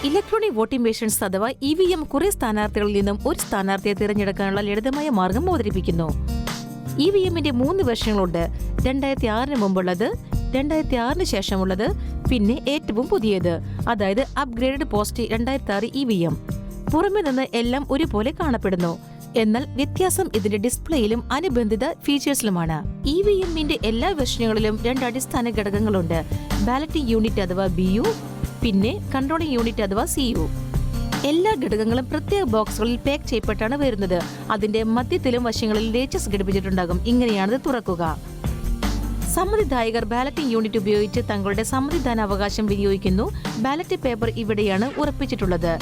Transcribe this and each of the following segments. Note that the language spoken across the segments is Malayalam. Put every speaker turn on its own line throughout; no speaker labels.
ഇലക്ട്രോണിക് വോട്ടിംഗ് മെഷീൻസ് അഥവാ EVM കുറെ സ്ഥാനാർത്ഥികളിൽ നിന്നും ഒരു സ്ഥാനാർത്ഥിയെ തിരഞ്ഞെടുക്കാനുള്ള ലളിതമായ മാർഗം അവതരിപ്പിക്കുന്നു. EVMന്റെ 3 വെർഷനുകളുണ്ട്. 2006 മുമ്പുള്ളത്, 2006 ശേഷമുള്ളത്, പിന്നെ ഏറ്റവും പുതിയത്, അതായത് അപ്ഗ്രേഡഡ് പോസ്റ്റ് 2006 EVM. പുറമെ നിന്ന് എല്ലാം ഒരുപോലെ കാണപ്പെടുന്നു. എന്നാൽ വ്യത്യാസം ഇതിന്റെ ഡിസ്പ്ലേയിലും അനുബന്ധിത ഫീച്ചേഴ്സിലുമാണ്. EVMന്റെ എല്ലാ വെർഷനുകളിലും 2 അടിസ്ഥാന ഘടകങ്ങളുണ്ട്. ബാലറ്റിംഗ് യൂണിറ്റ് അഥവാ BU, പിന്നെ കൺട്രോളിംഗ് യൂണിറ്റ് അഥവാ CU. എല്ലാ ഘടകങ്ങളും പ്രത്യേക ബോക്സുകളിൽ പാക്ക് ചെയ്യപ്പെട്ടാണ് വരുന്നത്. അതിന്റെ മധ്യത്തിലും വശങ്ങളിൽ ലേച്ചസ് ഘടിപ്പിച്ചിട്ടുണ്ടാകും. ഇങ്ങനെയാണത് തുറക്കുക. സമ്മതിദായകർ ബാലറ്റിംഗ് യൂണിറ്റ് ഉപയോഗിച്ച് തങ്ങളുടെ സമ്മതിദാനാവകാശം വിനിയോഗിക്കുന്നു. ബാലറ്റ് പേപ്പർ ഇവിടെയാണ് ഉറപ്പിച്ചിട്ടുള്ളത്.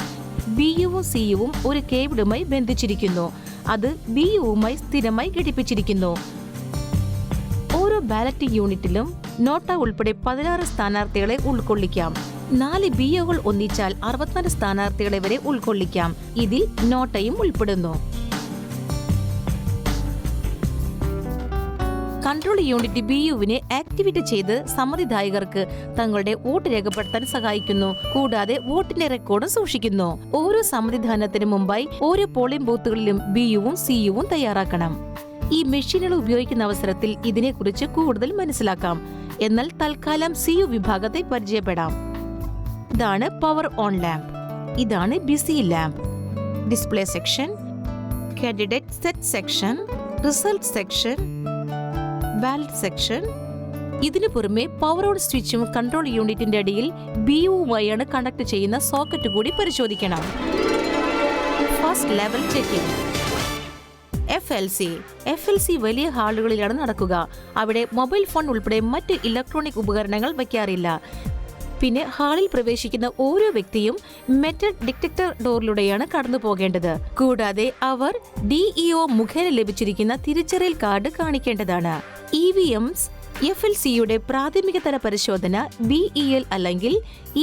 BUവും CUവും ഒരു കേബിളുമായി ബന്ധിച്ചിരിക്കുന്നു. അത് BUവുമായി സ്ഥിരമായി ഘടിപ്പിച്ചിരിക്കുന്നു. ഓരോ ബാലറ്റിംഗ് യൂണിറ്റിലും നോട്ട ഉൾപ്പെടെ 16 സ്ഥാനാർത്ഥികളെ ഉൾക്കൊള്ളിക്കാം. 4 BUകൾ ഒന്നിച്ചാൽ 64 സ്ഥാനാർത്ഥികളെ വരെ ഉൾക്കൊള്ളിക്കാം. ഇതിൽ നോട്ടയും ഉൾപ്പെടുന്നു. കൺട്രോൾ യൂണിറ്റ് BUവിനെ ആക്ടിവേറ്റ് ചെയ്ത് സമ്മതിദായകർക്ക് തങ്ങളുടെ വോട്ട് രേഖപ്പെടുത്താൻ സഹായിക്കുന്നു. കൂടാതെ വോട്ടിന്റെ റെക്കോർഡും സൂക്ഷിക്കുന്നു. ഓരോ സമ്മതിദാനത്തിനു മുമ്പായി ഓരോ പോളിംഗ് ബൂത്തുകളിലും BUവും CUവും തയ്യാറാക്കണം. ഈ മെഷീനുകൾ ഉപയോഗിക്കുന്ന അവസരത്തിൽ ഇതിനെക്കുറിച്ച് കൂടുതൽ മനസ്സിലാക്കാം. എന്നാൽ തൽക്കാലം CU വിഭാഗത്തെ പരിചയപ്പെടാം. ഇതാണ് പവർ ഓൺ ലാമ്പ്. ഇതാണ് busy lamp. Display section, candidate set section, result section, ballot section. ഇതിനു പുറമെ പവർ ഓൺ സ്വിച്ചും കൺട്രോൾ യൂണിറ്റിന്റെ അടിയിൽ BUവുമായാണ് കണക്ട് ചെയ്യുന്ന സോക്കറ്റ് കൂടി പരിശോധിക്കണം. First level checking. FLC വലിയ ഹാളുകളിലാണ് നടക്കുക. അവിടെ മൊബൈൽ ഫോൺ ഉൾപ്പെടെ മറ്റ് ഇലക്ട്രോണിക് ഉപകരണങ്ങൾ വയ്ക്കാറില്ല. പിന്നെ ഹാളിൽ പ്രവേശിക്കുന്ന ഓരോ വ്യക്തിയും മെറ്റൽ ഡിറ്റക്ടർ ഡോറിലൂടെയാണ് കടന്നു പോകേണ്ടത്. കൂടാതെ അവർ DEO മുഖേന ലഭിച്ചിരിക്കുന്ന തിരിച്ചറിയൽ കാർഡ് കാണിക്കേണ്ടതാണ്. EVMs FLCയുടെ പ്രാഥമിക തല പരിശോധന BEL അല്ലെങ്കിൽ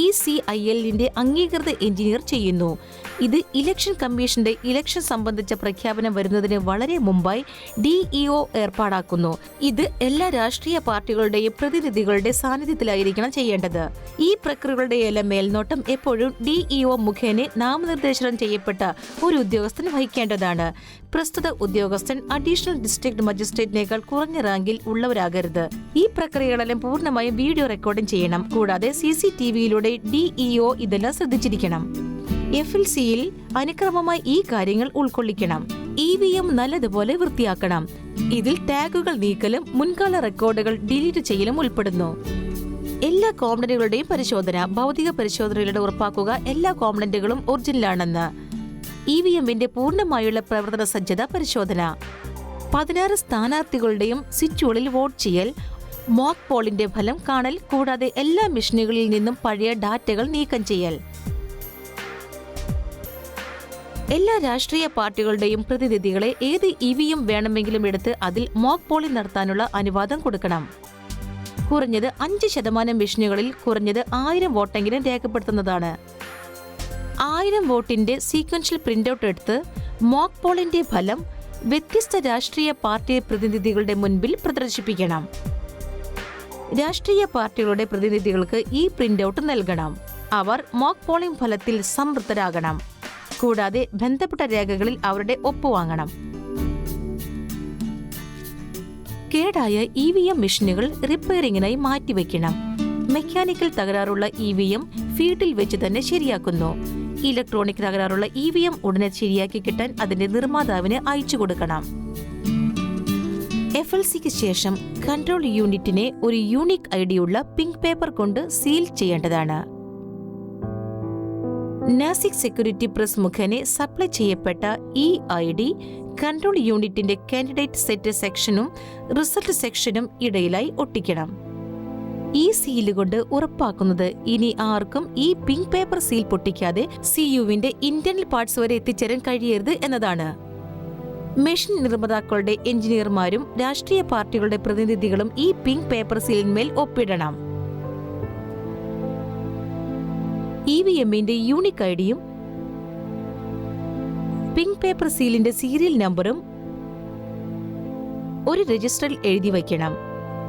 ECILന്റെ അംഗീകൃത എഞ്ചിനീയർ ചെയ്യുന്നു. ഇത് ഇലക്ഷൻ കമ്മീഷന്റെ ഇലക്ഷൻ സംബന്ധിച്ച പ്രഖ്യാപനം വരുന്നതിന് വളരെ മുമ്പായി DEO ഏർപ്പാടാക്കുന്നു. ഇത് എല്ലാ രാഷ്ട്രീയ പാർട്ടികളുടെയും പ്രതിനിധികളുടെ സാന്നിധ്യത്തിലായിരിക്കണം ചെയ്യേണ്ടത്. ഈ പ്രക്രിയകളുടെയെല്ലാം മേൽനോട്ടം എപ്പോഴും DEO മുഖേന നാമനിർദ്ദേശം ചെയ്യപ്പെട്ട ഒരു ഉദ്യോഗസ്ഥൻ വഹിക്കേണ്ടതാണ്. പ്രസ്തുത ഉദ്യോഗസ്ഥൻ അഡീഷണൽ ഡിസ്ട്രിക്ട് മജിസ്ട്രേറ്റിനേക്കാൾ കുറഞ്ഞ റാങ്കിൽ ഉള്ളവരാകരുത്. ഈ പ്രക്രിയകളെല്ലാം പൂർണ്ണമായും വീഡിയോ റെക്കോർഡിംഗ് ചെയ്യണം. കൂടാതെ CCTVയിലൂടെ DEO ഇതെല്ലാം ശ്രദ്ധിച്ചിരിക്കണം. FLCയിൽ അനുക്രമമായി ഈ കാര്യങ്ങൾ ഉൾക്കൊള്ളിക്കണം. EVM നല്ലതുപോലെ വൃത്തിയാക്കണം. ഇതിൽ ടാഗുകൾ നീക്കലും മുൻകാല റെക്കോർഡുകൾ ഡിലീറ്റ് ചെയ്യലും ഉൾപ്പെടുന്നു. എല്ലാ കോമ്പണന്റുകളുടെയും പരിശോധന. ഭൗതിക പരിശോധനയിലൂടെ ഉറപ്പാക്കുക എല്ലാ കോമ്പണന്റുകളും ഒറിജിനലാണെന്ന്. EVMന്റെ പൂർണ്ണമായുള്ള പ്രവർത്തന സജ്ജത പരിശോധന. 16 സ്ഥാനാർത്ഥികളുടെയും സ്വിച്ചുകളിൽ വോട്ട് ചെയ്യൽ, മോക്ക് പോളിന്റെ ഫലം കാണൽ, കൂടാതെ എല്ലാ മെഷീനുകളിൽ നിന്നും പഴയ ഡാറ്റകൾ നീക്കം ചെയ്യൽ. എല്ലാ രാഷ്ട്രീയ പാർട്ടികളുടെയും പ്രതിനിധികളെ ഏത് EVM വേണമെങ്കിലും എടുത്ത് അതിൽ മോക്ക് പോളിംഗ് നടത്താനുള്ള അനുവാദം കൊടുക്കണം. കുറഞ്ഞത് 5% മെഷീനുകളിൽ കുറഞ്ഞത് 1000 വോട്ടെങ്കിലും രേഖപ്പെടുത്തുന്നതാണ്. 1000 വോട്ടിന്റെ സീക്വൻഷ്യൽ പ്രിന്റൌട്ട് എടുത്ത് മോക്ക് പോളിന്റെ ഫലം വ്യത്യസ്ത രാഷ്ട്രീയ പാർട്ടി പ്രതിനിധികളുടെ മുൻപിൽ പ്രദർശിപ്പിക്കണം. രാഷ്ട്രീയ പാർട്ടികളുടെ പ്രതിനിധികൾക്ക് ഈ പ്രിന്റൌട്ട് നൽകണം. അവർ മോക്ക് പോളിംഗ് ഫലത്തിൽ സംതൃപ്തരാകണം. കൂടാതെ ബന്ധപ്പെട്ട രേഖകളിൽ അവരുടെ ഒപ്പുവാങ്ങണം. കേടായ EVM മെഷീനുകൾ റിപ്പയറിംഗിനായി മാറ്റിവെക്കണം. മെക്കാനിക്കൽ തകരാറുള്ള EVM ഫീൽഡിൽ വെച്ച് തന്നെ ശരിയാക്കുന്നു. ഇലക്ട്രോണിക് തകരാറുള്ള EVM ഉടനെ ശരിയാക്കി കിട്ടാൻ അതിന്റെ നിർമ്മാതാവിന് അയച്ചു കൊടുക്കണം. FLCക്ക് ശേഷം കൺട്രോൾ യൂണിറ്റിനെ ഒരു യൂണിക് ഐഡിയുള്ള പിങ്ക് പേപ്പർ കൊണ്ട് സീൽ ചെയ്യേണ്ടതാണ്. നാസിക് സെക്യൂരിറ്റി പ്രസ് മുഖേന സപ്ലൈ ചെയ്യപ്പെട്ട ഈ ID കൺട്രോൾ യൂണിറ്റിന്റെ കാൻഡിഡേറ്റ് സെറ്റ് സെക്ഷനും റിസൾട്ട് സെക്ഷനും ഇടയിലായി ഒട്ടിക്കണം. ഈ സീല് കൊണ്ട് ഉറപ്പാക്കുന്നത് ഇനി ആർക്കും ഈ പിങ്ക് പേപ്പർ സീൽ പൊട്ടിക്കാതെ CUവിന്റെ ഇന്റേണൽ പാർട്സ് വരെ എത്തിച്ചേരാൻ കഴിയരുത് എന്നതാണ്. മെഷീൻ നിർമ്മാതാക്കളുടെ എഞ്ചിനീയർമാരും രാഷ്ട്രീയ പാർട്ടികളുടെ പ്രതിനിധികളും ഈ പിങ്ക് പേപ്പർ സീലിന്മേൽ ഒപ്പിടണം. EVMന്റെ യൂണിക് ഐഡിയും പിങ്ക് പേപ്പർ സീലിന്റെ സീരിയൽ നമ്പറും ഒരു രജിസ്റ്ററിൽ എഴുതി വയ്ക്കണം.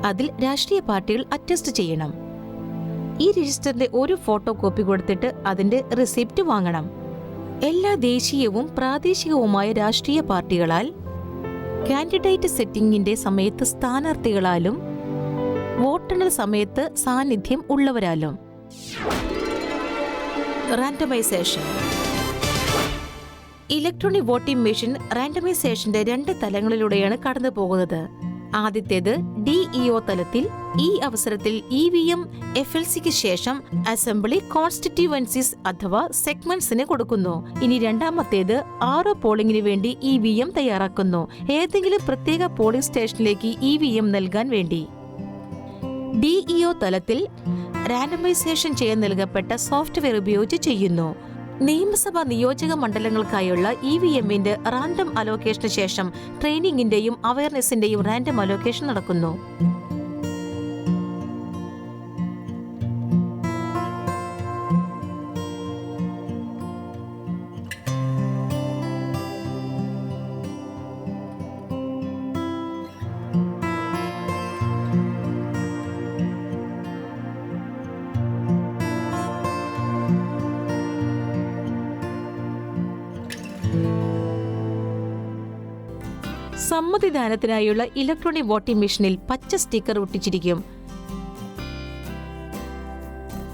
അതിൽ രാഷ്ട്രീയ പാർട്ടികൾ അറ്റസ്റ്റ് ചെയ്യണം. ഈ രജിസ്റ്ററിന്റെ ഒരു ഫോട്ടോ കോപ്പി കൊടുത്തിട്ട് അതിന്റെ റിസിപ്റ്റ് വാങ്ങണം. എല്ലാ ദേശീയവും പ്രാദേശികവുമായ രാഷ്ട്രീയ പാർട്ടികളാൽ, കാൻഡിഡേറ്റ് സെറ്റിംഗിന്റെ സമയത്ത് സ്ഥാനാർത്ഥികളാലും, വോട്ടെണ്ണൽ സമയത്ത് സാന്നിധ്യം ഉള്ളവരാലും. റാൻഡമൈസേഷൻ. ഇലക്ട്രോണിക് വോട്ടിംഗ് മെഷീൻ റാൻഡമൈസേഷന്റെ 2 തലങ്ങളിലൂടെയാണ് കടന്നു പോകുന്നത്. ആദ്യത്തേത് DEO തലത്തിൽ. ഈ അവസരത്തിൽ EVM FLCക്ക് ശേഷം അസംബ്ലി കോൺസ്റ്റിറ്റ്യുവൻസീസ് അഥവാ സെഗ്മെന്റ്സിന് കൊടുക്കുന്നു. ഇനി രണ്ടാമത്തേത് RO പോളിംഗിന് വേണ്ടി EVM തയ്യാറാക്കുന്നു, ഏതെങ്കിലും പ്രത്യേക പോളിംഗ് സ്റ്റേഷനിലേക്ക് EVM നൽകാൻ വേണ്ടി. DEO തലത്തിൽ റാൻഡമൈസേഷൻ ചെയ്യാൻ നൽകപ്പെട്ട സോഫ്റ്റ്വെയർ ഉപയോഗിച്ച് ചെയ്യുന്നു. നിയമസഭാ നിയോജക മണ്ഡലങ്ങൾക്കായുള്ള EVMന്റെ റാൻഡം അലോക്കേഷന് ശേഷം ട്രെയിനിങ്ങിന്റെയും അവയർനെസിന്റെയും റാൻഡം അലോക്കേഷൻ നടക്കുന്നു. സമ്മതിദാനത്തിനായുള്ള ഇലക്ട്രോണിക് വോട്ടിംഗ് മെഷീനിൽ പച്ച സ്റ്റിക്കർ ഒട്ടിച്ചിരിക്കും.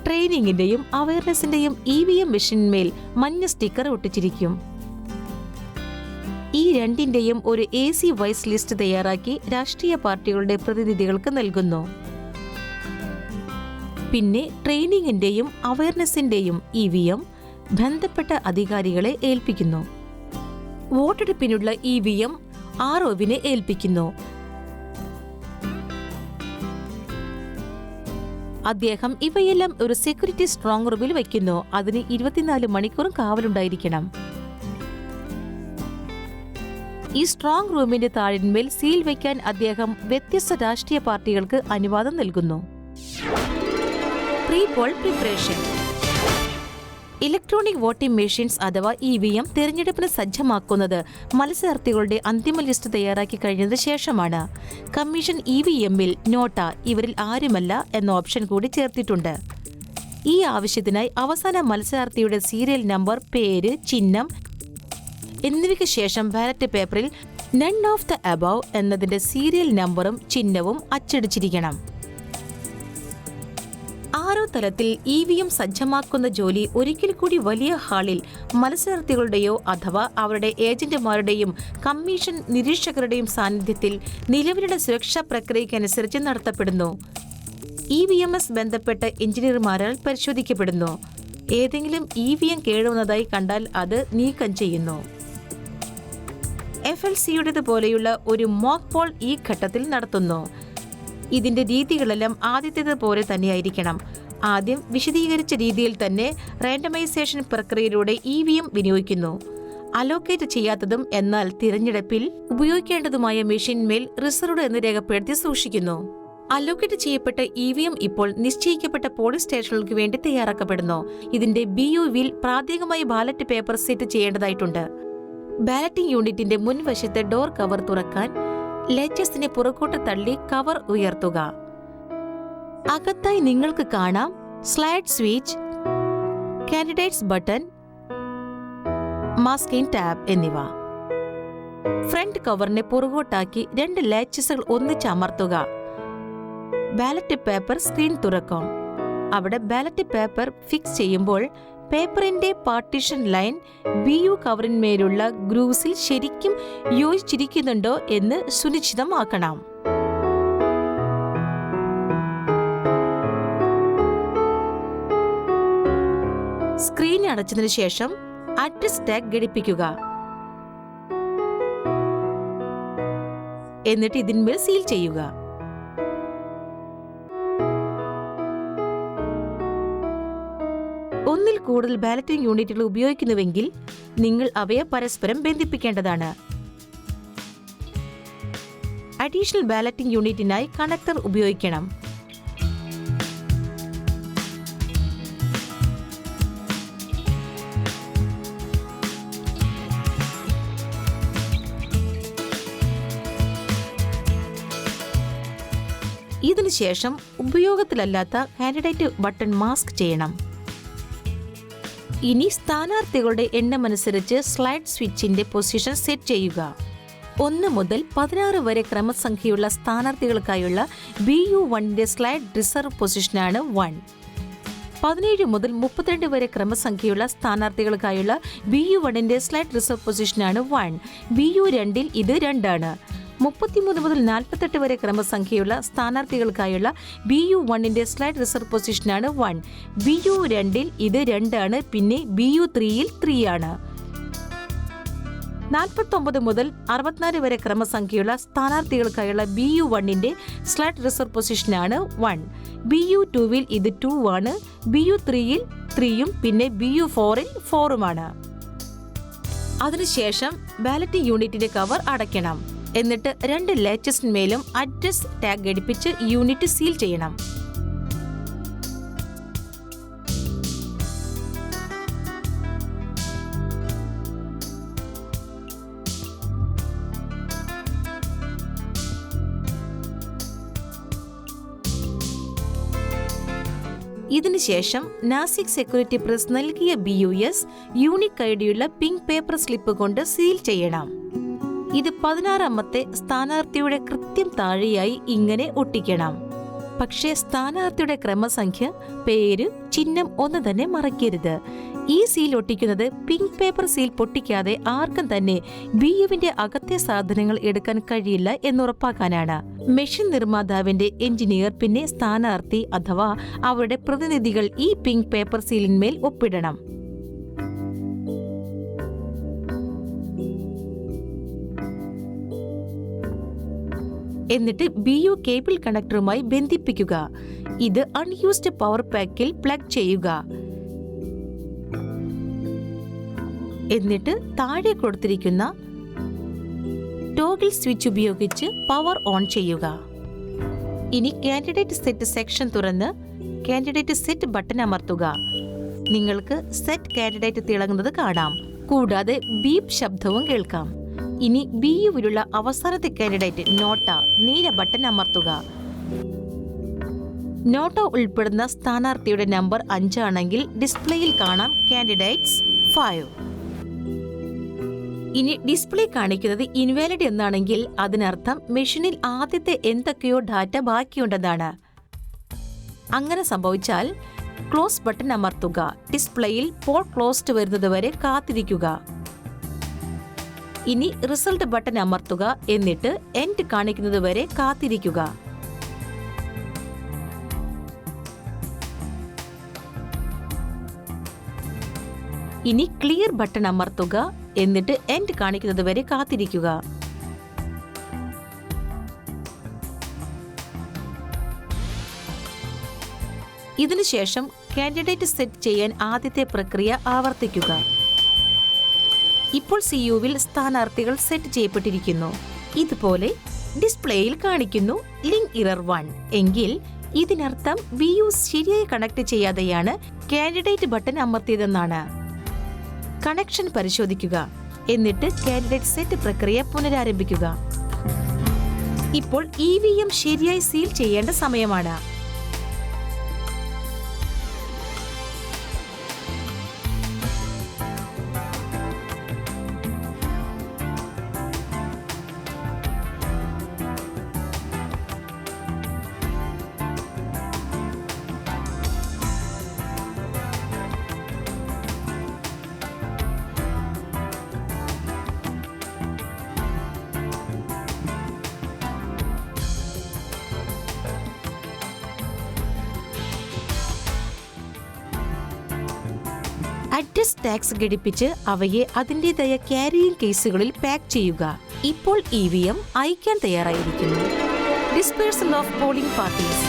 ട്രെയിനിങ്ങിന്റെയും അവയർനെസിന്റെയും EVM മെഷീൻമേൽ മഞ്ഞ സ്റ്റിക്കർ ഒട്ടിച്ചിരിക്കും. ഈ രണ്ടിന്റെയും ഒരു AC വൈസ് ലിസ്റ്റ് തയ്യാറാക്കി രാഷ്ട്രീയ പാർട്ടികളുടെ പ്രതിനിധികൾക്ക് നൽകുന്നു. പിന്നെ ട്രെയിനിങ്ങിന്റെയും അവയർനെസിന്റെയും EVM ബന്ധപ്പെട്ട അധികാരികളെ ഏൽപ്പിക്കുന്നു. വോട്ടെടുപ്പിനുള്ള EVM ROവിനെ ഏൽപ്പിക്കുന്നു. അദ്ദേഹം ഇവയെല്ലാം ഒരു സെക്യൂരിറ്റി സ്ട്രോങ് റൂമിൽ വയ്ക്കുന്നു. അതിന് 24 മണിക്കൂറും കാവലുണ്ടായിരിക്കണം. ഈ സ്ട്രോങ് റൂമിന്റെ താഴിന്മേൽ സീൽ വയ്ക്കാൻ അദ്ദേഹം വ്യത്യസ്ത രാഷ്ട്രീയ പാർട്ടികൾക്ക് അനുവാദം നൽകുന്നു. Pre poll preparation. Electronic voting machines അഥവാ EVM തിരഞ്ഞെടുപ്പിന് സജ്ജമാക്കുന്നത് മത്സരാർത്ഥികളുടെ അന്തിമ ലിസ്റ്റ് തയ്യാറാക്കി കഴിഞ്ഞതിന് ശേഷമാണ്. കമ്മീഷൻ EVMൽ നോട്ട ഇവരിൽ ആരുമല്ല എന്ന ഓപ്ഷൻ കൂടി ചേർത്തിട്ടുണ്ട്. ഈ ആവശ്യത്തിനായി അവസാന മത്സരാർത്ഥിയുടെ സീരിയൽ നമ്പർ, പേര്, ചിഹ്നം എന്നിവയ്ക്ക് ശേഷം ബാലറ്റ് പേപ്പറിൽ നൺ ഓഫ് ദ അബവ് എന്നതിന്റെ സീരിയൽ നമ്പറും ചിഹ്നവും അച്ചടിച്ചിരിക്കണം. RO തലത്തിൽ EVM സജ്ജമാക്കുന്ന ജോലി ഒരിക്കൽ കൂടി വലിയ ഹാളിൽ മത്സരാർത്ഥികളുടെയോ അഥവാ അവരുടെ ഏജന്റുമാരുടെയും കമ്മീഷൻ നിരീക്ഷകരുടെയും സാന്നിധ്യത്തിൽ നിലവിലുള്ള സുരക്ഷാ പ്രക്രിയയ്ക്കനുസരിച്ച് നടത്തപ്പെടുന്നു. EVMS ബന്ധപ്പെട്ട എഞ്ചിനീയർമാരാൽ പരിശോധിക്കപ്പെടുന്നു. ഏതെങ്കിലും EVM കേടുവന്നതായി കണ്ടാൽ അത് നീക്കം ചെയ്യുന്നു. FLCയുടേതുപോലെയുള്ള ഒരു മോക്ക് പോൾ ഈ ഘട്ടത്തിൽ നടത്തുന്നു. ഇതിന്റെ രീതികളെല്ലാം ആദ്യത്തേതുപോലെ തന്നെയായിരിക്കണം. ആദ്യം വിശദീകരിച്ച രീതിയിൽ തന്നെ റാൻഡമൈസേഷൻ പ്രക്രിയയിലൂടെ EVM വിനിയോഗിക്കുന്നു. അലോക്കേറ്റ് ചെയ്യാത്തതും എന്നാൽ തിരഞ്ഞെടുപ്പിൽ ഉപയോഗിക്കേണ്ടതുമായ മെഷീൻമേൽ റിസർവ്ഡ് എന്ന് രേഖപ്പെടുത്തി സൂക്ഷിക്കുന്നു. അലോക്കേറ്റ് ചെയ്യപ്പെട്ട EVM ഇപ്പോൾ നിശ്ചയിക്കപ്പെട്ട പോളിംഗ് സ്റ്റേഷനുകൾക്ക് വേണ്ടി തയ്യാറാക്കപ്പെടുന്നു. ഇതിന്റെ BUവിൽ പ്രാഥമികമായി ബാലറ്റ് പേപ്പർ സെറ്റ് ചെയ്യേണ്ടതായിട്ടുണ്ട്. ബാലറ്റിംഗ് യൂണിറ്റിന്റെ മുൻവശത്തെ ഡോർ കവർ തുറക്കാൻ ലേച്ചസിനെ പുറകോട്ട് തള്ളി കവർ ഉയർത്തുക. അകത്തായി നിങ്ങൾക്ക് കാണാം slide switch, candidates button, masking tab എന്നിവ. ഫ്രണ്ട് കവറിനെ പുറകോട്ടാക്കി 2 ലേച്ചസുകൾ ഒന്നിച്ച് അമർത്തുക. ബാലറ്റ് പേപ്പർ സ്ക്രീൻ തുറക്കും. അവിടെ ബാലറ്റ് പേപ്പർ ഫിക്സ് ചെയ്യുമ്പോൾ പേപ്പറിന്റെ പാർട്ടീഷൻ ലൈൻ BU കവറിന്മേലുള്ള ഗ്രൂവ്സിൽ ശരിക്കും യോജിച്ചിരിക്കുന്നുണ്ടോ എന്ന് സുനിശ്ചിതമാക്കണം. സ്ക്രീൻ അടച്ചതിനു ശേഷം അഡ്രസ് ടാഗ് ഘടിപ്പിക്കുക. എന്നിട്ട് ഇതിന്മേൽ സീൽ ചെയ്യുക. ഒന്നിൽ കൂടുതൽ ബാലറ്റിംഗ് യൂണിറ്റുകൾ ഉപയോഗിക്കുന്നുവെങ്കിൽ നിങ്ങൾ അവയെ പരസ്പരം ബന്ധിപ്പിക്കേണ്ടതാണ്. അഡീഷണൽ ബാലറ്റിംഗ് യൂണിറ്റിനായി കണക്ടർ ഉപയോഗിക്കണം. ഇതിനുശേഷം ഉപയോഗത്തിലല്ലാത്ത കാൻഡിഡേറ്റ് ബട്ടൺ മാസ്ക് ചെയ്യണം. ഇനി സ്ഥാനാർത്ഥികളുടെ എണ്ണമനുസരിച്ച് സ്ലൈഡ് സ്വിച്ചിന്റെ പൊസിഷൻ സെറ്റ് ചെയ്യുക. 1 മുതൽ 16 വരെ ക്രമസംഖ്യയുള്ള സ്ഥാനാർത്ഥികൾക്കായുള്ള BU1ന്റെ സ്ലൈഡ് റിസർവ് പൊസിഷനാണ് 1. 17 മുതൽ 32 വരെ ക്രമസംഖ്യയുള്ള സ്ഥാനാർത്ഥികൾക്കായുള്ള BU1ന്റെ സ്ലൈഡ് റിസർവ് പൊസിഷനാണ് 1. BU2ൽ ഇത് 2 ആണ്. 33 മുതൽ 48 വരെ ക്രമസംഖ്യയുള്ള സ്ഥാനാർത്ഥികൾക്കായുള്ള BU1ന്റെ സ്ലൈഡ് റിസർവ് പൊസിഷനാണ് 1. BU2ൽ ഇത് 2 ആണ്. പിന്നെ BU3ൽ 3 ആണ്. 49 മുതൽ 64 വരെ ക്രമസംഖ്യയുള്ള സ്ഥാനാർത്ഥികൾക്കായുള്ള BU1ന്റെ സ്ലൈഡ് റിസർവ് പൊസിഷനാണ് 1. BU2ൽ ഇത് 2 ആണ്. BU3ൽ 3ഉം പിന്നെ BU4ൽ 4ഉമാണ്. അതിനുശേഷം ബാലറ്റ് യൂണിറ്റിന്റെ കവർ അടയ്ക്കണം. എന്നിട്ട് 2 ലേറ്റസ്റ്റിന്മേലും അഡ്രസ് ടാഗ് ഘടിപ്പിച്ച് യൂണിറ്റ് സീൽ ചെയ്യണം. ഇതിനുശേഷം നാസിക് സെക്യൂരിറ്റി പ്രസ് നൽകിയ BUS യൂണിക് ഐഡിയുള്ള പിങ്ക് പേപ്പർ സ്ലിപ്പ് കൊണ്ട് സീൽ ചെയ്യണം. ഇത് 16ാമത്തെ സ്ഥാനാർത്ഥിയുടെ കൃത്യം താഴെയായി ഇങ്ങനെ ഒട്ടിക്കണം. പക്ഷേ സ്ഥാനാർത്ഥിയുടെ ക്രമസംഖ്യ, പേര്, ചിഹ്നം ഒന്ന് തന്നെ മറക്കരുത്. ഈ സീൽ ഒട്ടിക്കുന്നത് പിങ്ക് പേപ്പർ സീൽ പൊട്ടിക്കാതെ ആർക്കും തന്നെ BUവിന്റെ അകത്തെ സാധനങ്ങൾ എടുക്കാൻ കഴിയില്ല എന്നുറപ്പാക്കാനാണ്. മെഷീൻ നിർമ്മാതാവിന്റെ എഞ്ചിനീയർ പിന്നെ സ്ഥാനാർത്ഥി അഥവാ അവരുടെ പ്രതിനിധികൾ ഈ പിങ്ക് പേപ്പർ സീലിന്മേൽ ഒപ്പിടണം. എന്നിട്ട് BU കേബിൾ കണക്ടറുമായി ബന്ധിപ്പിക്കുക. ഇത് അൺയൂസ്ഡ് പവർ പാക്കിൽ പ്ലഗ് ചെയ്യുക. എന്നിട്ട് താഴെ കൊടുത്തിരിക്കുന്ന ടോഗിൾ സ്വിച്ച് ഉപയോഗിച്ച് പവർ ഓൺ ചെയ്യുക. ഇനി കാൻഡിഡേറ്റ് സെറ്റ് സെക്ഷൻ തുറന്ന് കാൻഡിഡേറ്റ് സെറ്റ് ബട്ടൺ അമർത്തുക. നിങ്ങൾക്ക് സെറ്റ് കാൻഡിഡേറ്റ് തിളങ്ങുന്നത് കാണാം. കൂടാതെ ബീപ്പ് ശബ്ദവും കേൾക്കാം. ഇനി BUവിലുള്ള അവസാനത്തെ കാൻഡിഡേറ്റ് നോട്ട നീല ബട്ടൺ അമർത്തുക. നോട്ട ഉൾപ്പെടുന്ന സ്ഥാനാർത്ഥിയുടെ നമ്പർ 5 ആണെങ്കിൽ ഡിസ്പ്ലേയിൽ കാണാം കാൻഡിഡേറ്റ്സ് 5. ഇനി ഡിസ്പ്ലേ കാണിക്കുന്നത് ഇൻവാലിഡ് എന്നാണെങ്കിൽ അതിനർത്ഥം മെഷീനിൽ ആദ്യത്തെ എന്തൊക്കെയോ ഡാറ്റ ബാക്കിയുണ്ടെന്നാണ്. അങ്ങനെ സംഭവിച്ചാൽ ക്ലോസ് ബട്ടൺ അമർത്തുക. ഡിസ്പ്ലേയിൽ പോൾ ക്ലോസ്ഡ് വരുന്നതുവരെ കാത്തിരിക്കുക. ഇനി റിസൾട്ട് ബട്ടൺ അമർത്തുക. എന്നിട്ട് എൻഡ് കാണിക്കുന്നതുവരെ കാത്തിരിക്കുക. ഇനി ക്ലിയർ ബട്ടൺ അമർത്തുക. എന്നിട്ട് എൻഡ് കാണിക്കുന്നതുവരെ കാത്തിരിക്കുക. ഇതിനുശേഷം കാൻഡിഡേറ്റ് സെറ്റ് ചെയ്യാൻ ആദ്യത്തെ പ്രക്രിയ ആവർത്തിക്കുക. ഇപ്പോൾ CUവിൽ സ്ഥാനാർത്ഥികൾ സെറ്റ് ചെയ്യപ്പെട്ടിരിക്കുന്നു. ഇതുപോലെ ഡിസ്പ്ലേയിൽ കാണിക്കുന്നു ലിങ്ക് എറർ 1 എങ്കിൽ ഇതിനർത്ഥം BU ശരിയായി കണക്ട് ചെയ്യാതെയാണ് കാൻഡിഡേറ്റ് ബട്ടൺ അമർത്തിയതെന്നാണ്. കണക്ഷൻ പരിശോധിക്കുക. എന്നിട്ട് കാൻഡിഡേറ്റ് സെറ്റ് പ്രക്രിയ പുനരാരംഭിക്കുക. ഇപ്പോൾ EVM ശരിയായി സീൽ ചെയ്യേണ്ട സമയമാണ്. അഡ്രസ് ടാഗ്സ് ഘടിപ്പിച്ച് അവയെ അതിൻ്റെതായ ക്യാരിയിങ് കേസുകളിൽ പാക്ക് ചെയ്യുക. ഇപ്പോൾ EVM അയക്കാൻ തയ്യാറായിരിക്കുന്നു. Dispersal of polling parties.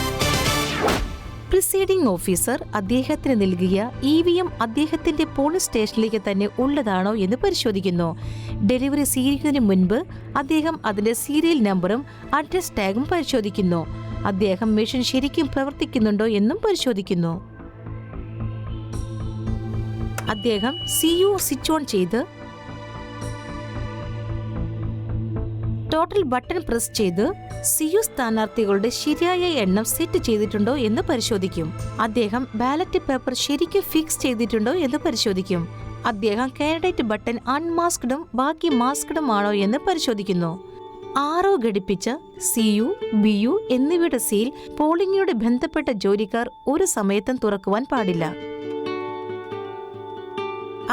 Presiding officer അദ്ദേഹത്തിന് നൽകിയ EVM അദ്ദേഹത്തിന്റെ പോളിംഗ് സ്റ്റേഷനിലേക്ക് തന്നെ ഉള്ളതാണോ എന്ന് പരിശോധിക്കുന്നു. ഡെലിവറി സ്വീകരിക്കുന്നതിന് മുൻപ് അദ്ദേഹം അതിന്റെ സീരിയൽ നമ്പറും അഡ്രസ് ടാഗും പരിശോധിക്കുന്നു. അദ്ദേഹം മെഷീൻ ശരിക്കും പ്രവർത്തിക്കുന്നുണ്ടോ എന്നും പരിശോധിക്കുന്നു. അദ്ദേഹം CU സ്വിച്ച് ഓൺ ചെയ്ത് ടോട്ടൽ ബട്ടൺ പ്രസ് ചെയ്ത് CU സ്ഥാനാർത്ഥികളുടെ ശരിയായ എണ്ണം സെറ്റ് ചെയ്തിട്ടുണ്ടോ എന്ന് പരിശോധിക്കും. അദ്ദേഹം ബാലറ്റ് പേപ്പർ ശരിക്കും ഫിക്സ് ചെയ്തിട്ടുണ്ടോ എന്ന് പരിശോധിക്കും. അദ്ദേഹം കാൻഡിഡേറ്റ് ബട്ടൺ അൺമാസ്ക്ഡും ബാക്കി മാസ്ക്ഡും ആണോ എന്ന് പരിശോധിക്കുന്നു. ആരോ ഘടിപ്പിച്ച CU, BU എന്നിവയുടെ സീൽ പോളിംഗിനോട് ബന്ധപ്പെട്ട ജോലിക്കാർ ഒരു സമയത്തും തുറക്കുവാൻ പാടില്ല.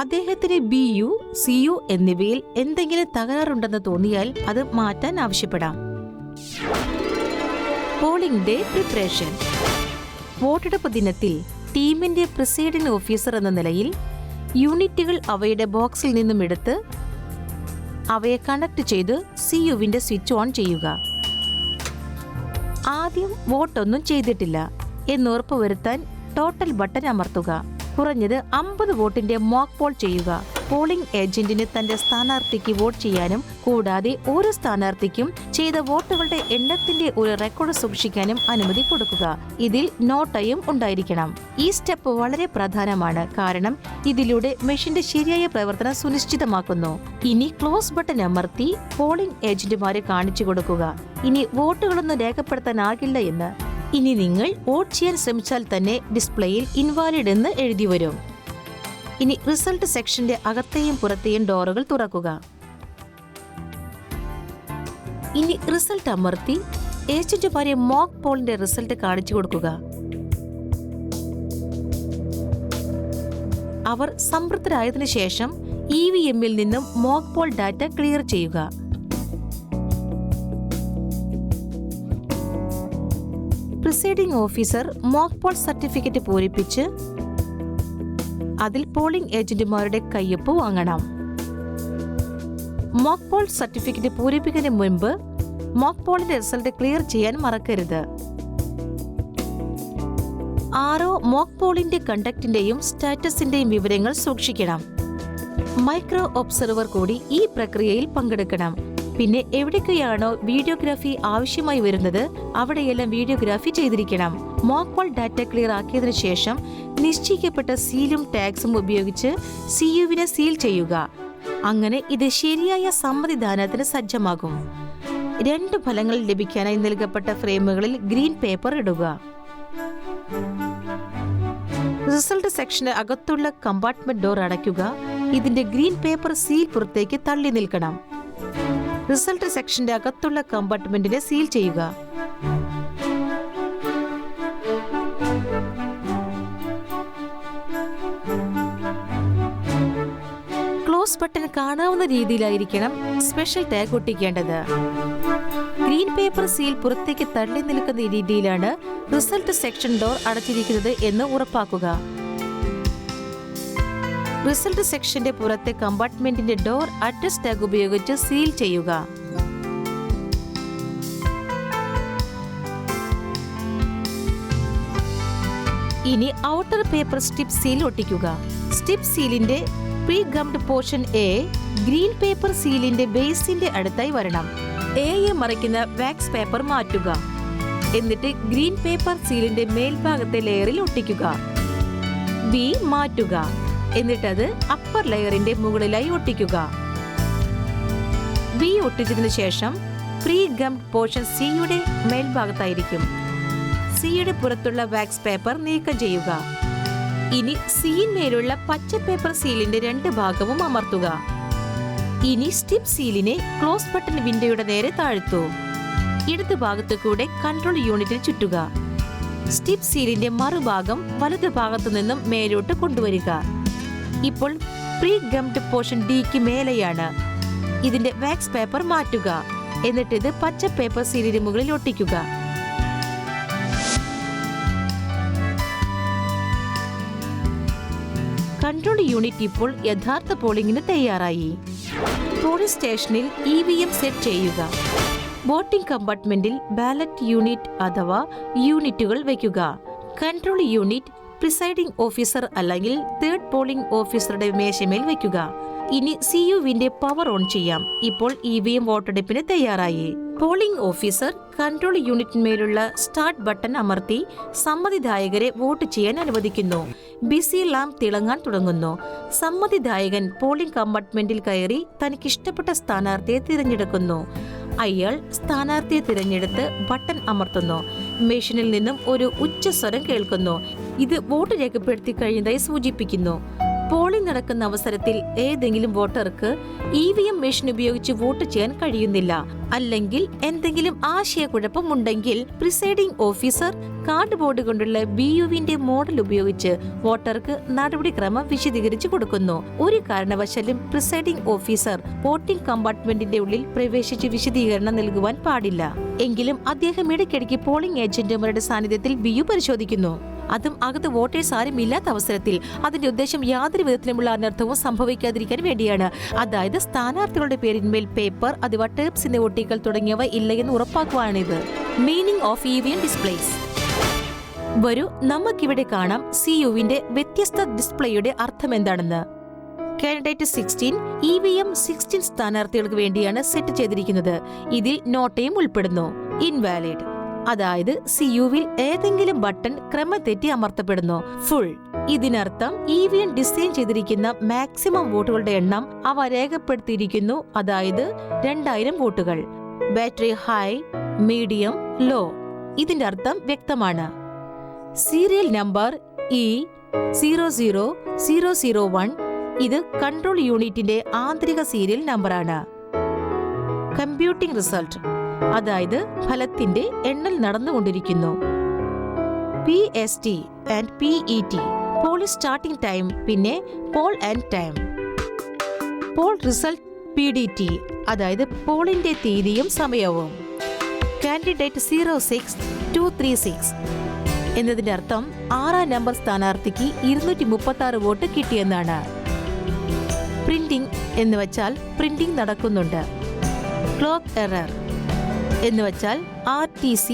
അദ്ദേഹത്തിന് BU, CU എന്നിവയിൽ എന്തെങ്കിലും തകരാറുണ്ടെന്ന് തോന്നിയാൽ അത് മാറ്റാൻ ആവശ്യപ്പെടാം. Polling day preparation. വോട്ടെടുപ്പ് ദിനത്തിൽ ടീമിന്റെ പ്രിസൈഡിംഗ് ഓഫീസർ എന്ന നിലയിൽ യൂണിറ്റുകൾ അവയുടെ ബോക്സിൽ നിന്നും എടുത്ത് അവയെ കണക്ട് ചെയ്ത് CUവിന്റെ സ്വിച്ച് ഓൺ ചെയ്യുക. ആദ്യം വോട്ടൊന്നും ചെയ്തിട്ടില്ല എന്നുറപ്പുവരുത്താൻ ടോട്ടൽ ബട്ടൺ അമർത്തുക. കുറഞ്ഞത് 50 വോട്ടിന്റെ മോക്ക് പോൾ ചെയ്യുക. പോളിംഗ് ഏജന്റിന് തന്റെ സ്ഥാനാർത്ഥിക്ക് വോട്ട് ചെയ്യാനും കൂടാതെ ഓരോ സ്ഥാനാർത്ഥിക്കും ചെയ്ത വോട്ടുകളുടെ എണ്ണത്തിന്റെ ഒരു റെക്കോർഡ് സൂക്ഷിക്കാനും അനുമതി കൊടുക്കുക. ഇതിൽ നോട്ടയും ഉണ്ടായിരിക്കണം. ഈ സ്റ്റെപ്പ് വളരെ പ്രധാനമാണ്, കാരണം ഇതിലൂടെ മെഷീന്റെ ശരിയായ പ്രവർത്തനം സുനിശ്ചിതമാക്കുന്നു. ഇനി ക്ലോസ് ബട്ടൺ അമർത്തി പോളിംഗ് ഏജന്റുമാരെ കാണിച്ചു കൊടുക്കുക. ഇനി വോട്ടുകളൊന്നും രേഖപ്പെടുത്താനാകില്ല എന്ന്. ഇനി നിങ്ങൾ വോട്ട് ചെയ്യാൻ ശ്രമിച്ചാൽ തന്നെ ഡിസ്പ്ലേയിൽ ഇൻവാലിഡ് എന്ന് എഴുതി വരും. ഇനി റിസൾട്ട് സെക്ഷന്റെ അകത്തെയും പുറത്തെയും ഡോറുകൾ തുറക്കുക. ഇനി റിസൾട്ട് അമർത്തി ഏജന്റുമാരെ മോക്ക് പോളിന്റെ റിസൾട്ട് കാണിച്ചു കൊടുക്കുക. അവർ സംതൃപ്തരായതിനു ശേഷം EVMൽ നിന്നും മോക്ക് പോൾ ഡാറ്റ ക്ലിയർ ചെയ്യുക. Presiding officer mock Paul certificate പൂരിപ്പിച്ച് അതിൽ പോളിംഗ് ഏജന്റുമാരുടെ കയ്യൊപ്പ് വാങ്ങണം. മോക്ക് പോൾ സർട്ടിഫിക്കറ്റ് പൂരിപ്പിക്കുന്നതിന് മുൻപ് മോക്ക് പോളിന്റെ റിസൾട്ട് ക്ലിയർ ചെയ്യാൻ മറക്കരുത്. ആരോ മോക്ക് പോളിന്റെ കണ്ടക്റ്റിന്റെയും സ്റ്റാറ്റസിന്റെയും വിവരങ്ങൾ സൂക്ഷിക്കണം. മൈക്രോ ഒബ്സർവർ കൂടി ഈ പ്രക്രിയയിൽ പങ്കെടുക്കണം. പിന്നെ എവിടേക്കെയാണോ വീഡിയോഗ്രാഫി ആവശ്യമായി വരുന്നത് അവിടെയെല്ലാം വീഡിയോഗ്രാഫി ചെയ്തിരിക്കണം. മോക്ക് പോൾ ഡാറ്റ ക്ലിയർ ആക്കിയതിനു ശേഷം നിശ്ചയിക്കപ്പെട്ട സീലും ടാഗ്സും ഉപയോഗിച്ച് CUവിനെ സീൽ ചെയ്യുക. അങ്ങനെ ഇത് ശരിയായ സമ്മതിദാനത്തിന് സജ്ജമാകും. 2 ഫലങ്ങൾ ലഭിക്കാനായി നൽകപ്പെട്ട ഫ്രെയിമുകളിൽ ഗ്രീൻ പേപ്പർ ഇടുക. റിസൾട്ട് സെക്ഷന് അകത്തുള്ള കമ്പാർട്ട്മെന്റ് ഡോർ അടയ്ക്കുക. ഇതിന്റെ ഗ്രീൻ പേപ്പർ സീൽ പുറത്തേക്ക് തള്ളി നിൽക്കണം. റിസൾട്ട് സെക്ഷന്റെ അകത്തുള്ള കമ്പാർട്ട്മെന്റിനെ സീൽ ചെയ്യുക. ക്ലോസ് ബട്ടൺ കാണാവുന്ന രീതിയിലായിരിക്കണം സ്പെഷ്യൽ ടാഗ് ഒട്ടിക്കേണ്ടത്. ഗ്രീൻ പേപ്പർ സീൽ പുറത്തേക്ക് തള്ളി നിൽക്കുന്ന രീതിയിലാണ് റിസൾട്ട് സെക്ഷൻ ഡോർ അടച്ചിരിക്കുന്നത് എന്ന് ഉറപ്പാക്കുക. റിസൾട്ട് സെക്ഷന്റെ പുറത്തെ കമ്പാർട്ട്മെന്റിന്റെ ഡോർ അഡ്രസ് ടാഗ് ഉപയോഗിച്ച് സീൽ ചെയ്യുക. ഇനി ഔട്ടർ പേപ്പർ സ്റ്റിപ്പ് സീൽ ഒട്ടിക്കുക. സ്റ്റിപ്പ് സീലിന്റെ pre gummed portion A green paper സീലിന്റെ ബേസിന്റെ അടുത്തായി വരണം. Aയെ മറയ്ക്കുന്ന വാക്സ് പേപ്പർ മാറ്റുക. എന്നിട്ട് ഗ്രീൻ പേപ്പർ സീലിന്റെ മേൽഭാഗത്തെ ലെയറിൽ ഒട്ടിക്കുക. B മാറ്റുക. എന്നിട്ടത് അപ്പർ ലെയറിന്റെ മുകളിലായി ഒട്ടിക്കുക. B ഒട്ടിച്ചതിനു ശേഷം പ്രീ ഗംഡ് പോർഷൻ Cയുടെ മേൽഭാഗത്തായിരിക്കും. Cയുടെ പുറത്തുള്ള വാക്സ് പേപ്പർ നീക്കം ചെയ്യുക. ഇനി Cയിന്മേലുള്ള പച്ച പേപ്പർ സീലിന്റെ 2 ഭാഗവും അമർത്തുക. ഇനി സ്റ്റിപ്പ് സീലിനെ ക്ലോസ് ബട്ടൺ വിൻഡോയുടെ നേരെ താഴ്ത്തൂ. ഇടത് ഭാഗത്തു കൂടെ കൺട്രോൾ യൂണിറ്റിൽ ചുറ്റുക. സ്റ്റിപ്പ് സീലിന്റെ മറുഭാഗം വലതു ഭാഗത്തു നിന്നും മേലോട്ട് കൊണ്ടുവരിക. ഇപ്പോൾ പ്രീ ഗംഡ് പോർഷൻ Dക്ക് മേലെയാണ്. ഇതിന്റെ വാക്സ് പേപ്പർ മാറ്റുക. എന്നിട്ട് ഇത് പച്ച പേപ്പർ സീലിന് മുകളിൽ ഒട്ടിക്കുക. കൺട്രോൾ യൂണിറ്റ് ഇപ്പോൾ യഥാർത്ഥ പോളിംഗിന് തയ്യാറായി. പോളിംഗ് സ്റ്റേഷനിൽ EVM സെറ്റ് ചെയ്യുക. വോട്ടിംഗ് കമ്പാർട്ട്മെന്റിൽ ബാലറ്റ് യൂണിറ്റ് അഥവാ യൂണിറ്റുകൾ വയ്ക്കുക. കൺട്രോൾ യൂണിറ്റ് പ്രിസൈഡിംഗ് ഓഫീസർ അല്ലെങ്കിൽ തേർഡ് പോളിംഗ് ഓഫീസറുടെ മേശമേൽ വയ്ക്കുക. ഇനി CUവിന്റെ പവർ ഓൺ ചെയ്യാം. ഇപ്പോൾ EVM വോട്ടെടുപ്പിന് തയ്യാറായി. പോളിംഗ് ഓഫീസർ കൺട്രോൾ യൂണിറ്റിന്മേലുള്ള സ്റ്റാർട്ട് ബട്ടൺ അമർത്തി സമ്മതിദായകരെ വോട്ട് ചെയ്യാൻ അനുവദിക്കുന്നു. ബിസി ലാമ്പ് തിളങ്ങാൻ തുടങ്ങുന്നു. സമ്മതിദായകൻ പോളിംഗ് കമ്പാർട്ട്മെന്റിൽ കയറി തനിക്കിഷ്ടപ്പെട്ട സ്ഥാനാർത്ഥിയെ തിരഞ്ഞെടുക്കുന്നു. അയാൾ സ്ഥാനാർത്ഥിയെ തിരഞ്ഞെടുത്ത് ബട്ടൺ അമർത്തുന്നു. മെഷീനിൽ നിന്നും ഒരു ഉച്ചസ്വരം കേൾക്കുന്നു. ഇത് വോട്ട് രേഖപ്പെടുത്തി കഴിഞ്ഞതായി സൂചിപ്പിക്കുന്നു. പോളിംഗ് നടക്കുന്ന അവസരത്തിൽ ഏതെങ്കിലും വോട്ടർക്ക് EVM മെഷീൻ ഉപയോഗിച്ച് വോട്ട് ചെയ്യാൻ കഴിയുന്നില്ല, അല്ലെങ്കിൽ എന്തെങ്കിലും ആശയക്കുഴപ്പമുണ്ടെങ്കിൽ പ്രിസൈഡിംഗ് ഓഫീസർ കാർഡ് ബോർഡ് കൊണ്ടുള്ള BUവിന്റെ മോഡൽ ഉപയോഗിച്ച് വോട്ടർക്ക് നടപടിക്രമം വിശദീകരിച്ചു കൊടുക്കുന്നു. ഒരു കാരണവശാലും പ്രിസൈഡിംഗ് ഓഫീസർ വോട്ടിംഗ് കമ്പാർട്ട്മെന്റിന്റെ ഉള്ളിൽ പ്രവേശിച്ച് വിശദീകരണം നൽകുവാൻ പാടില്ല. എങ്കിലും അദ്ദേഹം ഇടയ്ക്കിടയ്ക്ക് പോളിംഗ് ഏജന്റുമാരുടെ സാന്നിധ്യത്തിൽ BU പരിശോധിക്കുന്നു. അതും അകത്ത് വോട്ടേഴ്സ് ആരും ഇല്ലാത്ത അവസരത്തിൽ. അതിന്റെ ഉദ്ദേശം യാതൊരു വിധത്തിലുമുള്ള അനർത്ഥവും സംഭവിക്കാതിരിക്കാൻ വേണ്ടിയാണ്. അതായത് സ്ഥാനാർത്ഥികളുടെ പേരിന്മേൽ പേപ്പർ അഥവാ ടേപ്സിന്റെ ഒട്ടിക്കൽ തുടങ്ങിയവ ഇല്ല എന്ന് ഉറപ്പാക്കുവാണിത്. Meaning of EVM displays. വരൂ നമുക്കിവിടെ കാണാം CUവിന്റെ വ്യത്യസ്ത ഡിസ്പ്ലേയുടെ അർത്ഥം എന്താണെന്ന്. കാൻഡിഡേറ്റ് 16 EVM 16 സ്ഥാനാർത്ഥികൾക്ക് വേണ്ടിയാണ് സെറ്റ് ചെയ്തിരിക്കുന്നത്. ഇതിൽ നോട്ടയും ഉൾപ്പെടുന്നു. ഇൻവാലിഡ്, അതായത് CUവിൽ ഏതെങ്കിലും ബട്ടൺ ക്രമം തെറ്റി അമർത്തപ്പെടുന്നു. ഫുൾ, ഇതിനർത്ഥം EVM ഡിസൈൻ ചെയ്തിരിക്കുന്ന മാക്സിമം വോട്ടുകളുടെ എണ്ണം അവ രേഖപ്പെടുത്തിയിരിക്കുന്നു, അതായത് 2000 വോട്ടുകൾ. ബാറ്ററി ഹൈ, മീഡിയം, ലോ, ഇതിന്റെ അർത്ഥം വ്യക്തമാണ്. സീരിയൽ നമ്പർ E00001, ഇത് കൺട്രോൾ യൂണിറ്റിന്റെ ആന്തരിക സീരിയൽ നമ്പറാണ്. കമ്പ്യൂട്ടിംഗ് റിസൾട്ട്, അതായത് ഫലത്തിന്റെ എണ്ണൽ നടന്നുകൊണ്ടിരിക്കുന്നു. PST and PET, polling starting time, പിന്നെ poll and time. Poll result PDT, അതായത് പോളിന്റെ തീയതിയും സമയവും. കാൻഡിഡേറ്റ് 06236 എന്നതിന്റെ അർത്ഥം 6ാം നമ്പർ സ്ഥാനാർത്ഥിക്ക് 236 വോട്ട് കിട്ടിയെന്നാണ്. പ്രിന്റിംഗ് എന്ന് വെച്ചാൽ പ്രിന്റിംഗ് നടക്കുന്നുണ്ട്. ക്ലോക്ക് എറർ എന്ന് വെച്ചാൽ RTC,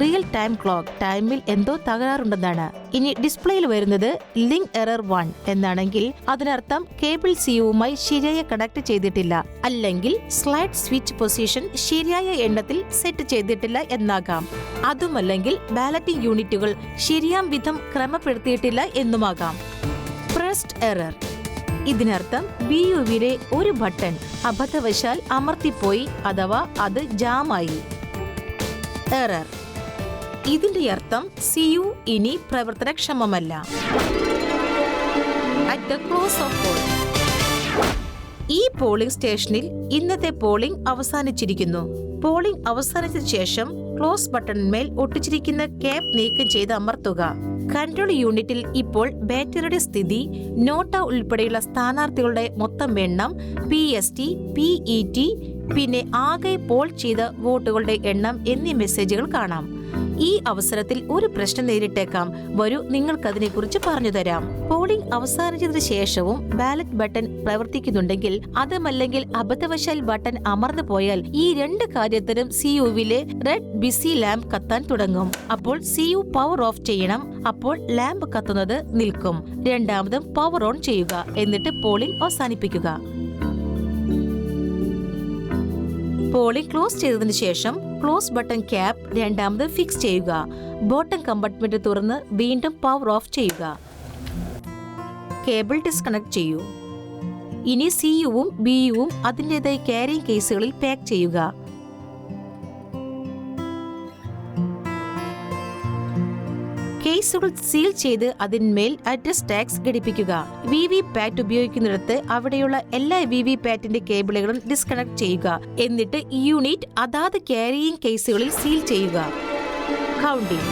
റിയൽ ടൈം ക്ലോക്ക്, ടൈമിൽ എന്തോ തകരാറുണ്ടെന്നാണ്. ഇനി ഡിസ്പ്ലേയിൽ വരുന്നത് ലിങ്ക് എറർ 1 എന്നാണെങ്കിൽ അതിനർത്ഥം കേബിൾ CUവുമായി ശരിയായ കണക്ട് ചെയ്തിട്ടില്ല, അല്ലെങ്കിൽ സ്ലൈഡ് സ്വിച്ച് പൊസിഷൻ ശരിയായ എണ്ണത്തിൽ സെറ്റ് ചെയ്തിട്ടില്ല എന്നാകാം. അതുമല്ലെങ്കിൽ ബാലറ്റിംഗ് യൂണിറ്റുകൾ ശരിയാം വിധം ക്രമപ്പെടുത്തിയിട്ടില്ല എന്നുമാകാം. പ്രസ്ഡ് എറർ, ഇതിനർത്ഥം BUവിലെ ഒരു ബട്ടൺ അബദ്ധവശാൽ അമർത്തിപ്പോയി, അഥവാ അത് ജാമായി. എറർ, ഇതിന്റെ അർത്ഥം CU ഇനി പ്രവർത്തനക്ഷമമല്ല. At the close of poll, ഈ പോളിംഗ് സ്റ്റേഷനിൽ ഇന്നത്തെ പോളിംഗ് അവസാനിച്ചിരിക്കുന്നു. പോളിംഗ് അവസാനിച്ച ശേഷം ക്ലോസ് ബട്ടണിന്മേൽ ഒട്ടിച്ചിരിക്കുന്ന ക്യാപ്പ് നീക്കം ചെയ്ത് അമർത്തുക. കൺട്രോൾ യൂണിറ്റിൽ ഇപ്പോൾ ബാറ്ററിയുടെ സ്ഥിതി, നോട്ട ഉൾപ്പെടെയുള്ള സ്ഥാനാർത്ഥികളുടെ മൊത്തം എണ്ണം, PST, PET, പിന്നെ ആകെ പോൾ ചെയ്ത വോട്ടുകളുടെ എണ്ണം എന്നീ മെസ്സേജുകൾ കാണാം. ഈ അവസരത്തിൽ ഒരു പ്രശ്നം നേരിട്ടേക്കാം. വരൂ നിങ്ങൾക്കതിനെക്കുറിച്ച് പറഞ്ഞു തരാം. പോളിംഗ് അവസാനിച്ചതിന് ശേഷവും ബാലറ്റ് ബട്ടൺ പ്രവർത്തിക്കുന്നുണ്ടെങ്കിൽ, അതുമല്ലെങ്കിൽ അബദ്ധവശാൽ ബട്ടൺ അമർന്നു പോയാൽ ഈ രണ്ട് കാര്യത്തിനും CUവിലെ റെഡ് ബിസി ലാമ്പ് കത്താൻ തുടങ്ങും. അപ്പോൾ CU പവർ ഓഫ് ചെയ്യണം. അപ്പോൾ ലാമ്പ് കത്തുന്നത് നിൽക്കും. രണ്ടാമതും പവർ ഓൺ ചെയ്യുക, എന്നിട്ട് പോളിംഗ് അവസാനിപ്പിക്കുക. പോളിംഗ് ക്ലോസ് ചെയ്തതിനു ശേഷം ക്ലോസ് ബട്ടൺ ക്യാപ്പ് രണ്ടാമത് ഫിക്സ് ചെയ്യുക. ബോട്ടം കമ്പാർട്ട്മെന്റ് തുറന്ന് വീണ്ടും പവർ ഓഫ് ചെയ്യുക. കേബിൾ ഡിസ്കണക്ട് ചെയ്യൂ. ഇനി CUവും BUവും അതിൻ്റെതായ ക്യാരിങ് കേസുകളിൽ പാക്ക് ചെയ്യുക. കേസുകൾ സീൽ ചെയ്ത് അതിന്മേൽ അഡ്രസ് ടാഗ്സ് ഘടിപ്പിക്കുക. VVPAT ഉപയോഗിക്കുന്നിടത്ത് അവിടെയുള്ള എല്ലാ VVPATന്റെ കേബിളുകളും ഡിസ്കണക്ട് ചെയ്യുക. എന്നിട്ട് യൂണിറ്റ് അതാത് ക്യാരിയിങ് കേസുകളിൽ സീൽ ചെയ്യുക. കൗണ്ടിംഗ്.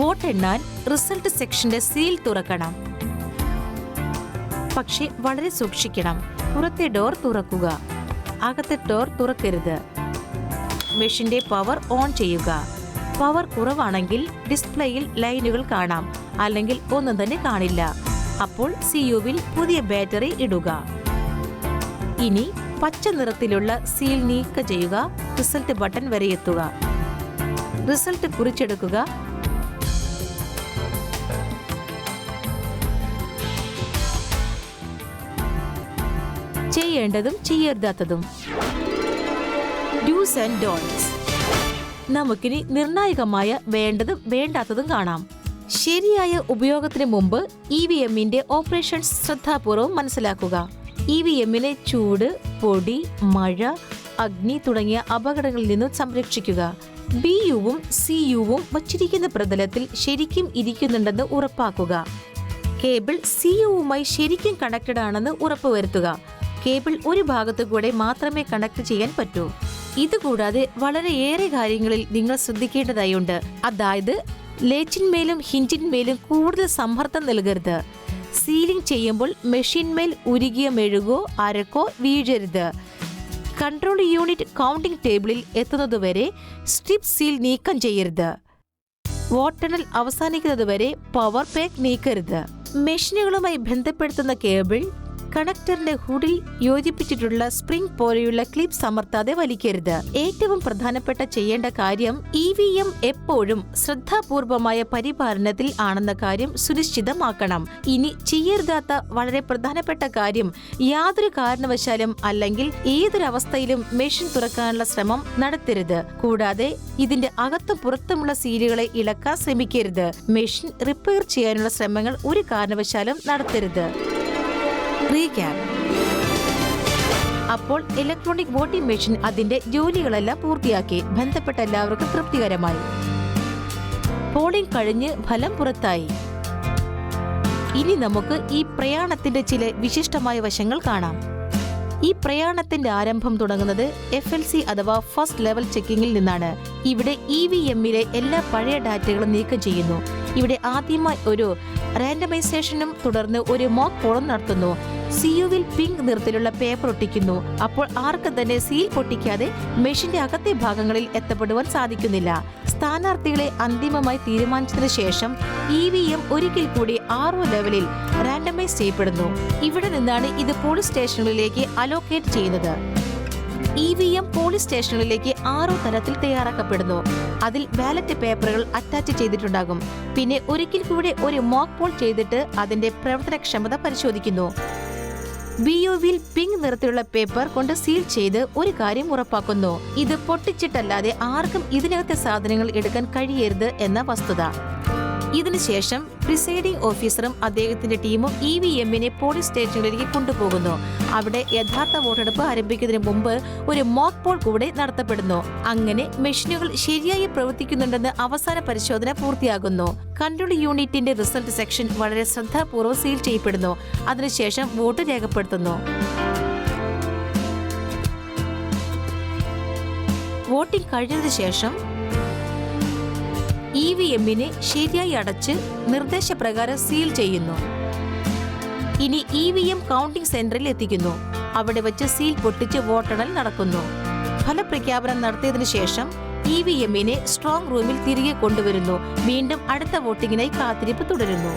വോട്ടെണ്ണാൻ റിസൾട്ട് സെക്ഷന്റെ സീൽ തുറക്കണം. പക്ഷെ വളരെ സൂക്ഷിക്കണം. പുറത്തെ ഡോർ തുറക്കുക, അകത്തെ ഡോർ തുറക്കരുത്. മെഷീന്റെ പവർ ഓൺ ചെയ്യുക. പവർ കുറവാണെങ്കിൽ ഡിസ്പ്ലേയിൽ ലൈനുകൾ കാണാം, അല്ലെങ്കിൽ ഒന്നും തന്നെ കാണില്ല. അപ്പോൾ CUവിൽ പുതിയ ബാറ്ററി ഇടുക. ഇനി പച്ച നിറത്തിലുള്ള സീൽ നീക്കം ചെയ്യുക. റിസൾട്ട് ബട്ടൺ വരെ എത്തുക. റിസൾട്ട് കുറിച്ചെടുക്കുക. ചെയ്യേണ്ടതും ചെയ്യരുതാത്തതും. Dos dos and don'ts. നമുക്കിനി നിർണായകമായ വേണ്ടതും വേണ്ടാത്തതും കാണാം. ശരിയായ ഉപയോഗത്തിന് മുമ്പ് EVMന്റെ ഓപ്പറേഷൻസ് ശ്രദ്ധാപൂർവ്വം മനസ്സിലാക്കുക. EVMനെ ചൂട്, പൊടി, മഴ, അഗ്നി തുടങ്ങിയ അപകടങ്ങളിൽ നിന്നും സംരക്ഷിക്കുക. BUവും CUവും വച്ചിരിക്കുന്ന പ്രതലത്തിൽ ശരിക്കും ഇരിക്കുന്നുണ്ടെന്ന് ഉറപ്പാക്കുക. കേബിൾ CUവുമായി ശരിക്കും കണക്റ്റഡ് ആണെന്ന് ഉറപ്പുവരുത്തുക. കേബിൾ ഒരു ഭാഗത്തു കൂടെ മാത്രമേ കണക്ട് ചെയ്യാൻ പറ്റൂ. ഇതുകൂടാതെ വളരെയേറെ കാര്യങ്ങളിൽ നിങ്ങൾ ശ്രദ്ധിക്കേണ്ടതായുണ്ട്. അതായത് ലേച്ചിന്മേലും ഹിഞ്ചിന്മേലും കൂടുതൽ സമ്മർദ്ദം നൽകരുത്. സീലിംഗ് ചെയ്യുമ്പോൾ മെഷീൻമേൽ ഉരുകിയ മെഴുകോ അരക്കോ വീഴരുത്. കൺട്രോൾ യൂണിറ്റ് കൗണ്ടിംഗ് ടേബിളിൽ എത്തുന്നതുവരെ സ്ട്രിപ്പ് സീൽ നീക്കം ചെയ്യരുത്. വോട്ടണൽ അവസാനിക്കുന്നതുവരെ പവർ പാക്ക് നീക്കരുത്. മെഷീനുകളുമായി ബന്ധപ്പെടുത്തുന്ന കേബിൾ കണക്ടറിന്റെ ഹുഡിൽ യോജിപ്പിച്ചിട്ടുള്ള സ്പ്രിംഗ് പോലെയുള്ള ക്ലിപ്പ് അമർത്താതെ വലിക്കരുത്. ഏറ്റവും പ്രധാനപ്പെട്ട ചെയ്യേണ്ട കാര്യം EVM എപ്പോഴും ശ്രദ്ധാപൂർവമായ പരിപാലനത്തിൽ ആണെന്ന കാര്യം സുനിശ്ചിതമാക്കണം. ഇനി ചെയ്യരുതാത്ത വളരെ പ്രധാനപ്പെട്ട കാര്യം യാതൊരു കാരണവശാലും അല്ലെങ്കിൽ ഏതൊരവസ്ഥയിലും മെഷീൻ തുറക്കാനുള്ള ശ്രമം നടത്തരുത്. കൂടാതെ ഇതിന്റെ അകത്തും പുറത്തുമുള്ള സീലുകളെ ഇളക്കാൻ ശ്രമിക്കരുത്. മെഷീൻ റിപ്പയർ ചെയ്യാനുള്ള ശ്രമങ്ങൾ ഒരു കാരണവശാലും നടത്തരുത്. റീക്യാപ്പ്. അപ്പോൾ ഇലക്ട്രോണിക് വോട്ടിംഗ് മെഷീൻ അതിന്റെ ജോലികളെല്ലാം പൂർത്തിയാക്കി. ബന്ധപ്പെട്ട എല്ലാവർക്കും തൃപ്തികരമായി. പോളിംഗ് കഴിഞ്ഞ് ഫലം പുറത്തായി. ഇനി നമുക്ക് ഈ പ്രയാണത്തിന്റെ ചില വിശിഷ്ടമായ വശങ്ങൾ കാണാം. ഈ പ്രയാണത്തിന്റെ ആരംഭം തുടങ്ങുന്നത് FLC അഥവാ ഫസ്റ്റ് ലെവൽ ചെക്കിങ്ങിൽ നിന്നാണ്. ഇവിടെ EVMലെ എല്ലാ പഴയ ഡാറ്റകളും നീക്കം ചെയ്യുന്നു. ഇവിടെ ആദ്യമായി ഒരു റാൻഡമൈസേഷനും തുടർന്ന് ഒരു മോക്ക് പോളും നടത്തുന്നു. CUവിൽ പിങ്ക് നിറത്തിലുള്ള പേപ്പർ ഒട്ടിക്കുന്നു. അപ്പോൾ ആർക്കും തന്നെ സീൽ പൊട്ടിക്കാതെ മെഷീന്റെ അകത്തെ ഭാഗങ്ങളിൽ എത്തപ്പെടുവാൻ സാധിക്കുന്നില്ല. സ്ഥാനാർത്ഥികളെ അന്തിമമായി തീരുമാനിച്ചതിനു ശേഷം EVM ഒരിക്കൽ കൂടി RO ലെവലിൽ റാൻഡമൈസ് ചെയ്യപ്പെടുന്നു. ഇവിടെ നിന്നാണ് ഇത് പോളിംഗ് സ്റ്റേഷനുകളിലേക്ക് അലോക്കേറ്റ് ചെയ്യുന്നത്. EVM പോളിംഗ് സ്റ്റേഷനുകളിലേക്ക് RO തലത്തിൽ തയ്യാറാക്കപ്പെടുന്നു. അതിൽ ബാലറ്റ് പേപ്പറുകൾ അറ്റാച്ച് ചെയ്തിട്ടുണ്ടാകും. പിന്നെ ഒരിക്കൽ കൂടി ഒരു മോക്ക് പോൾ ചെയ്തിട്ട് അതിന്റെ പ്രവർത്തനക്ഷമത പരിശോധിക്കുന്നു. BUവിൽ പിങ്ക് നിറത്തിലുള്ള പേപ്പർ കൊണ്ട് സീൽ ചെയ്ത് ഒരു കാര്യം ഉറപ്പാക്കുന്നു. ഇത് പൊട്ടിച്ചിട്ടല്ലാതെ ആർക്കും ഇതിനകത്തെ സാധനങ്ങൾ എടുക്കാൻ കഴിയരുത് എന്ന വസ്തുത. ഇതിനുശേഷം പ്രിസൈഡിംഗ് ഓഫീസറും അദ്ദേഹത്തിന്റെ ടീമും EVMനെ പോളിംഗ് സ്റ്റേഷനുകളിലേക്ക് കൊണ്ടുപോകുന്നു. അവിടെ യഥാർത്ഥ വോട്ടെടുപ്പ് ആരംഭിക്കുന്നതിന് മുമ്പ് ഒരു മോക്ക് പോൾ കൂടെ നടത്തപ്പെടുന്നു. അങ്ങനെ മെഷീനുകൾ ശരിയായി പ്രവർത്തിക്കുന്നുണ്ടെന്ന് അവസാന പരിശോധന പൂർത്തിയാകുന്നു. കൺട്രോൾ യൂണിറ്റിന്റെ റിസൾട്ട് സെക്ഷൻ വളരെ ശ്രദ്ധാപൂർവ്വം സീൽ ചെയ്യപ്പെടുന്നു. അതിനുശേഷം വോട്ട് രേഖപ്പെടുത്തുന്നു. വോട്ടിംഗ് കഴിഞ്ഞതിനു ശേഷം EVMനെ ശരിയായി അടച്ച് നിർദ്ദേശപ്രകാരം സീൽ ചെയ്യുന്നു. ഇനി EVM കൗണ്ടിംഗ് സെന്ററിൽ എത്തിക്കുന്നു. അവിടെ വെച്ച് സീൽ പൊട്ടിച്ച് വോട്ടെണ്ണൽ നടക്കുന്നു. ഫലപ്രഖ്യാപനം നടത്തിയതിനു ശേഷം EVMനെ സ്ട്രോങ് റൂമിൽ തിരികെ കൊണ്ടുവരുന്നു. വീണ്ടും അടുത്ത വോട്ടിങ്ങിനായി കാത്തിരിപ്പ് തുടരുന്നു.